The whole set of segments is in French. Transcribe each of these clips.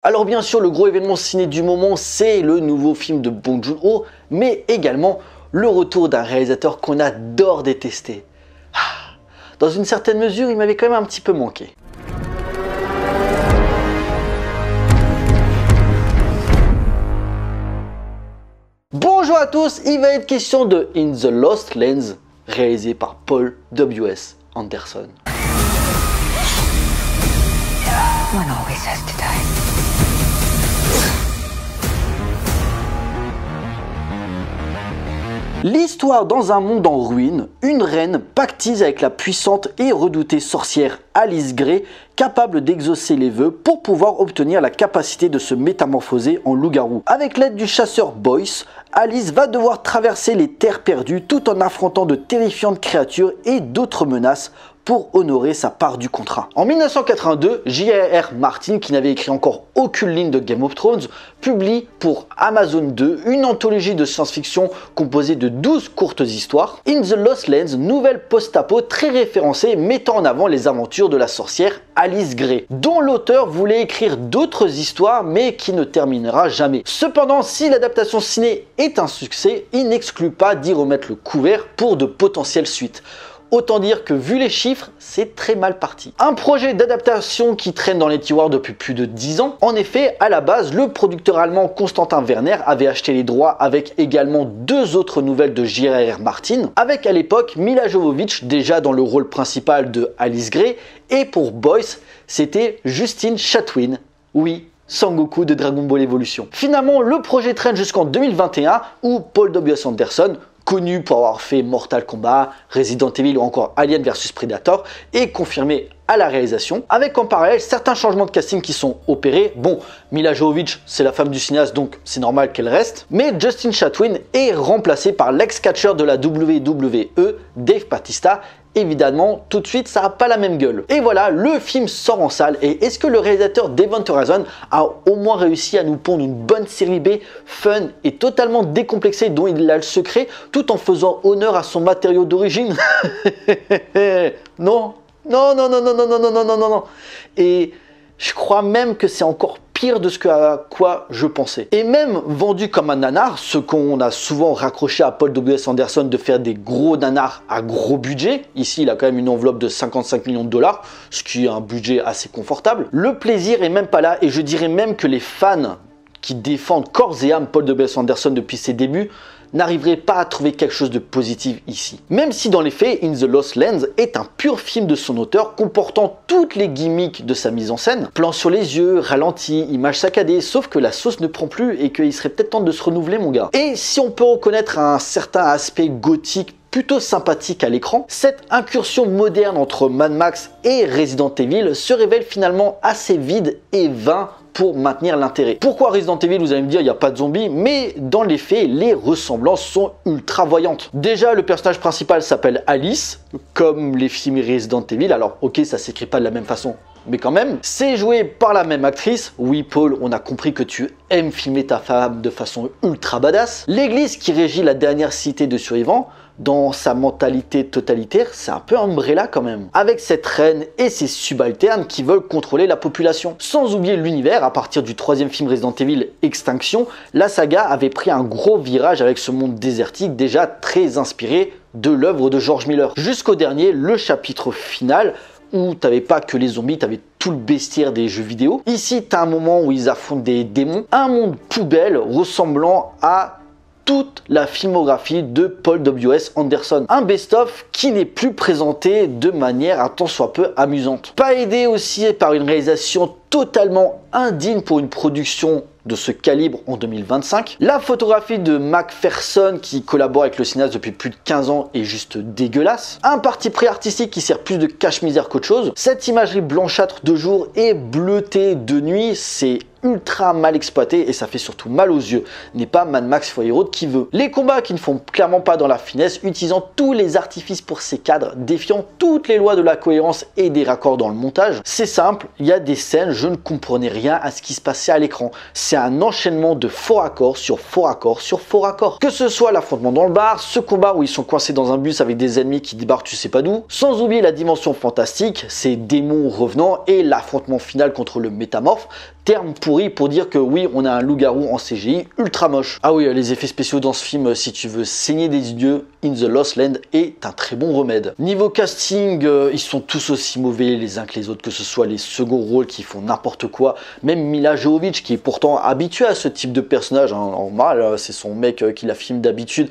Alors bien sûr, le gros événement ciné du moment, c'est le nouveau film de Bong Joon-ho, mais également le retour d'un réalisateur qu'on adore détester. Dans une certaine mesure, il m'avait quand même un petit peu manqué. Bonjour à tous, il va être question de In the Lost Lands, réalisé par Paul W.S. Anderson. One always has to die. L'histoire dans un monde en ruine, une reine pactise avec la puissante et redoutée sorcière Alice Grey, capable d'exaucer les vœux pour pouvoir obtenir la capacité de se métamorphoser en loup-garou. Avec l'aide du chasseur Boyce, Alice va devoir traverser les terres perdues tout en affrontant de terrifiantes créatures et d'autres menaces pour honorer sa part du contrat. En 1982, J.R.R. Martin, qui n'avait écrit encore aucune ligne de Game of Thrones, publie pour Amazon 2 une anthologie de science-fiction composée de 12 courtes histoires. In the Lost Lands, nouvelle post-apo très référencée mettant en avant les aventures de la sorcière Alice Grey, dont l'auteur voulait écrire d'autres histoires mais qui ne terminera jamais. Cependant, si l'adaptation ciné est un succès, il n'exclut pas d'y remettre le couvert pour de potentielles suites. Autant dire que vu les chiffres, c'est très mal parti. Un projet d'adaptation qui traîne dans les tiroirs depuis plus de 10 ans. En effet, à la base, le producteur allemand Constantin Werner avait acheté les droits avec également 2 autres nouvelles de J.R.R. Martin, avec à l'époque Milla Jovovich déjà dans le rôle principal de Alice Grey, et pour Boyce, c'était Justine Chatwin. Oui, Sangoku de Dragon Ball Evolution. Finalement, le projet traîne jusqu'en 2021 où Paul W.S. Anderson, connu pour avoir fait Mortal Kombat, Resident Evil ou encore Alien vs Predator, est confirmé à la réalisation, avec en parallèle certains changements de casting qui sont opérés. Bon, Milla Jovovich, c'est la femme du cinéaste, donc c'est normal qu'elle reste, mais Justin Chatwin est remplacé par l'ex-catcheur de la WWE, Dave Bautista. Évidemment, tout de suite, ça n'a pas la même gueule. Et voilà, le film sort en salle. Et est-ce que le réalisateur Devon Horizon a au moins réussi à nous pondre une bonne série B, fun et totalement décomplexée dont il a le secret, tout en faisant honneur à son matériau d'origine? Non, non, non, non, non, non, non, non, non, non, non, non. Et je crois même que c'est encore pire de ce à quoi je pensais. Et même vendu comme un nanar, ce qu'on a souvent raccroché à Paul W.S. Anderson de faire des gros nanars à gros budget. Ici, il a quand même une enveloppe de 55 millions de dollars, ce qui est un budget assez confortable. Le plaisir est même pas là, et je dirais même que les fans qui défendent corps et âme Paul W.S. Anderson depuis ses débuts n'arriverait pas à trouver quelque chose de positif ici. Même si dans les faits, In the Lost Lands est un pur film de son auteur comportant toutes les gimmicks de sa mise en scène, plan sur les yeux, ralenti, images saccadées, sauf que la sauce ne prend plus et qu'il serait peut-être temps de se renouveler mon gars. Et si on peut reconnaître un certain aspect gothique plutôt sympathique à l'écran, cette incursion moderne entre Mad Max et Resident Evil se révèle finalement assez vide et vain pour maintenir l'intérêt. Pourquoi Resident Evil, vous allez me dire, il n'y a pas de zombies, mais dans les faits, les ressemblances sont ultra voyantes. Déjà, le personnage principal s'appelle Alice, comme les films Resident Evil, alors ok, ça s'écrit pas de la même façon, mais quand même, c'est joué par la même actrice. Oui, Paul, on a compris que tu aimes filmer ta femme de façon ultra badass. L'église qui régit la dernière cité de survivants, dans sa mentalité totalitaire, c'est un peu Umbrella quand même. Avec cette reine et ses subalternes qui veulent contrôler la population. Sans oublier l'univers, à partir du 3e film Resident Evil Extinction, la saga avait pris un gros virage avec ce monde désertique déjà très inspiré de l'œuvre de George Miller. Jusqu'au dernier, le chapitre final, où t'avais pas que les zombies, t'avais tout le bestiaire des jeux vidéo. Ici, t'as un moment où ils affrontent des démons. Un monde poubelle ressemblant à toute la filmographie de Paul W.S. Anderson. Un best-of qui n'est plus présenté de manière un tant soit peu amusante. Pas aidé aussi par une réalisation totalement indigne pour une production de ce calibre en 2025. La photographie de McPherson qui collabore avec le cinéaste depuis plus de 15 ans est juste dégueulasse. Un parti pris artistique qui sert plus de cache-misère qu'autre chose. Cette imagerie blanchâtre de jour et bleutée de nuit, c'est ultra mal exploité et ça fait surtout mal aux yeux. N'est pas Mad Max Fury Road qui veut. Les combats qui ne font clairement pas dans la finesse, utilisant tous les artifices pour ces cadres, défiant toutes les lois de la cohérence et des raccords dans le montage. C'est simple, il y a des scènes, je ne comprenais rien à ce qui se passait à l'écran. C'est un enchaînement de faux raccords sur faux raccords sur faux raccords. Que ce soit l'affrontement dans le bar, ce combat où ils sont coincés dans un bus avec des ennemis qui débarquent tu sais pas d'où, sans oublier la dimension fantastique, ces démons revenant et l'affrontement final contre le métamorphe, terme pour pourri pour dire que oui, on a un loup-garou en CGI ultra moche. Ah oui, les effets spéciaux dans ce film, si tu veux saigner des yeux, In the Lost Land est un très bon remède. Niveau casting, ils sont tous aussi mauvais les uns que les autres, que ce soit les seconds rôles qui font n'importe quoi, même Mila Jovovich qui est pourtant habituée à ce type de personnage, hein, normal, c'est son mec qui la filme d'habitude,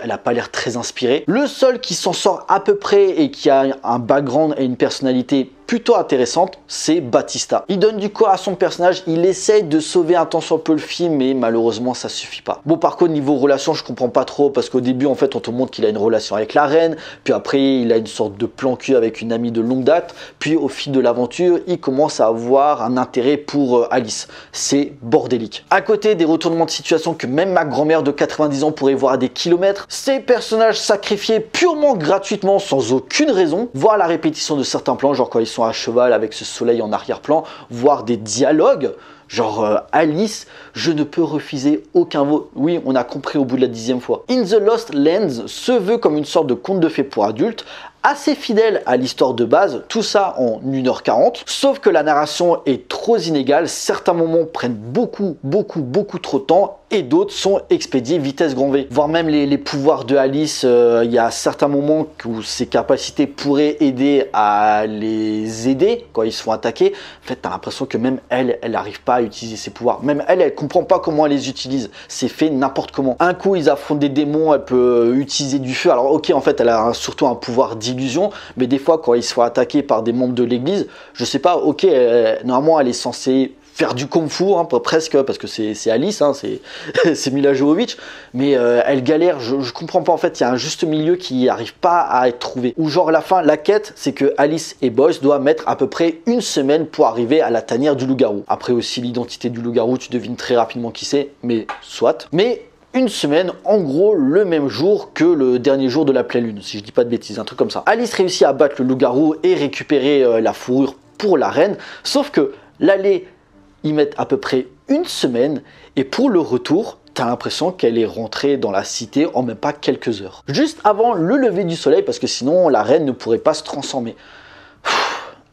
elle a pas l'air très inspirée. Le seul qui s'en sort à peu près et qui a un background et une personnalité plutôt intéressante, c'est Batista. Il donne du corps à son personnage, il essaye de sauver un tant soit peu le film, mais malheureusement ça suffit pas. Bon, par contre niveau relation, je comprends pas trop, parce qu'au début en fait on te montre qu'il a une relation avec la reine, puis après il a une sorte de plan cul avec une amie de longue date, puis au fil de l'aventure il commence à avoir un intérêt pour Alice. C'est bordélique. À côté des retournements de situation que même ma grand-mère de 90 ans pourrait voir à des kilomètres, ces personnages sacrifiés purement gratuitement sans aucune raison, voire la répétition de certains plans, genre quand ils sont à cheval avec ce soleil en arrière-plan, voire des dialogues, genre Alice, je ne peux refuser aucun mot. Oui, on a compris au bout de la 10e fois. In the Lost Lands se veut comme une sorte de conte de fées pour adultes, assez fidèle à l'histoire de base, tout ça en 1h40, sauf que la narration est trop inégale, certains moments prennent beaucoup trop de temps, et d'autres sont expédiés vitesse grand V. Voire même les pouvoirs de Alice, il y a certains moments où ses capacités pourraient aider à les aider quand ils se font attaquer. En fait, t'as l'impression que même elle n'arrive pas à utiliser ses pouvoirs. Même elle comprend pas comment elle les utilise. C'est fait n'importe comment. Un coup, ils affrontent des démons, elle peut utiliser du feu. Alors ok, en fait, elle a surtout un pouvoir d'illusion, mais des fois, quand ils se font attaquer par des membres de l'église, je sais pas, ok, normalement, elle est censée faire du kung-fu, hein, presque, parce que c'est Alice, hein, c'est Mila Jovovich, mais elle galère, je comprends pas, en fait, il y a un juste milieu qui n'arrive pas à être trouvé. Ou genre, à la fin, la quête, c'est que Alice et Boyce doivent mettre à peu près une semaine pour arriver à la tanière du loup-garou. Après aussi, l'identité du loup-garou, tu devines très rapidement qui c'est, mais soit. Mais une semaine, en gros, le même jour que le dernier jour de la pleine lune, si je dis pas de bêtises, un truc comme ça. Alice réussit à battre le loup-garou et récupérer la fourrure pour la reine, sauf que l'aller ils mettent à peu près une semaine et pour le retour, t'as l'impression qu'elle est rentrée dans la cité en même pas quelques heures. Juste avant le lever du soleil parce que sinon la reine ne pourrait pas se transformer.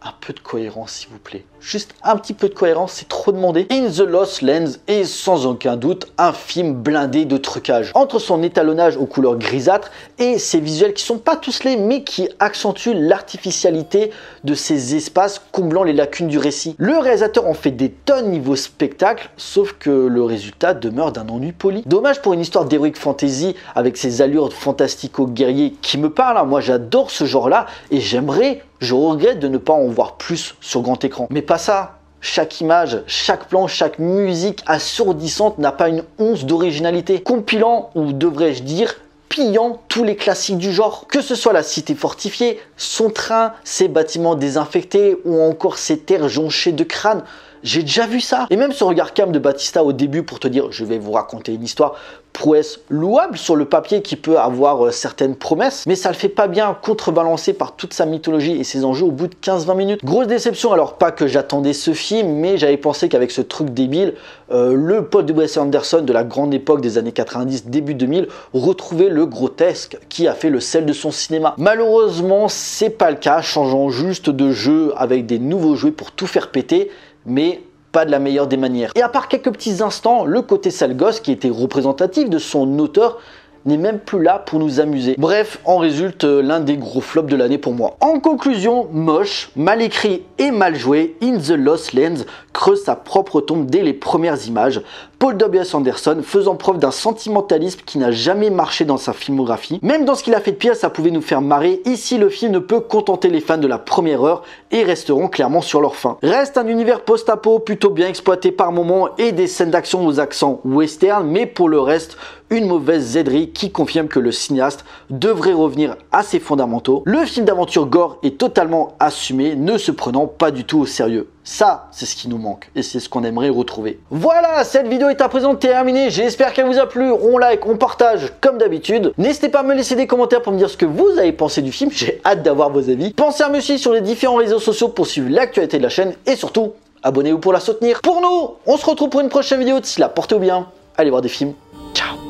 Un peu de cohérence s'il vous plaît. Juste un petit peu de cohérence, c'est trop demandé. In the Lost Lands est sans aucun doute un film blindé de trucage. Entre son étalonnage aux couleurs grisâtres et ses visuels qui sont pas tous laid mais qui accentuent l'artificialité de ces espaces comblant les lacunes du récit. Le réalisateur en fait des tonnes niveau spectacle, sauf que le résultat demeure d'un ennui poli. Dommage pour une histoire d'heroic fantasy avec ses allures fantastico-guerriers qui me parlent. Hein. Moi j'adore ce genre-là et je regrette de ne pas en voir plus sur grand écran. Mais pas ça. Chaque image, chaque plan, chaque musique assourdissante n'a pas une once d'originalité. Compilant, ou devrais-je dire, pillant tous les classiques du genre. Que ce soit la cité fortifiée, son train, ses bâtiments désinfectés ou encore ses terres jonchées de crânes. J'ai déjà vu ça. Et même ce regard calme de Batista au début pour te dire je vais vous raconter une histoire, prouesse louable sur le papier qui peut avoir certaines promesses, mais ça le fait pas bien, contrebalancé par toute sa mythologie et ses enjeux au bout de 15-20 minutes. Grosse déception, alors pas que j'attendais ce film, mais j'avais pensé qu'avec ce truc débile, le Paul W.S. Anderson de la grande époque des années 90, début 2000, retrouvait le grotesque qui a fait le sel de son cinéma. Malheureusement, c'est pas le cas, changeant juste de jeu avec des nouveaux jouets pour tout faire péter, mais pas de la meilleure des manières. Et à part quelques petits instants, le côté sale gosse qui était représentatif de son auteur n'est même plus là pour nous amuser. Bref, en résulte l'un des gros flops de l'année pour moi. En conclusion, moche, mal écrit et mal joué, In the Lost Lands creuse sa propre tombe dès les premières images. Paul W.S. Anderson faisant preuve d'un sentimentalisme qui n'a jamais marché dans sa filmographie. Même dans ce qu'il a fait de pire, ça pouvait nous faire marrer. Ici, le film ne peut contenter les fans de la première heure et resteront clairement sur leur faim. Reste un univers post-apo plutôt bien exploité par moments et des scènes d'action aux accents western, mais pour le reste, une mauvaise zèderie qui confirme que le cinéaste devrait revenir à ses fondamentaux. Le film d'aventure gore est totalement assumé, ne se prenant pas du tout au sérieux. Ça, c'est ce qui nous manque et c'est ce qu'on aimerait retrouver. Voilà, cette vidéo est à présent terminée. J'espère qu'elle vous a plu. On like, on partage comme d'habitude. N'hésitez pas à me laisser des commentaires pour me dire ce que vous avez pensé du film. J'ai hâte d'avoir vos avis. Pensez à me suivre sur les différents réseaux sociaux pour suivre l'actualité de la chaîne et surtout, abonnez-vous pour la soutenir. Pour nous, on se retrouve pour une prochaine vidéo. D'ici là, portez-vous bien. Allez voir des films. Ciao.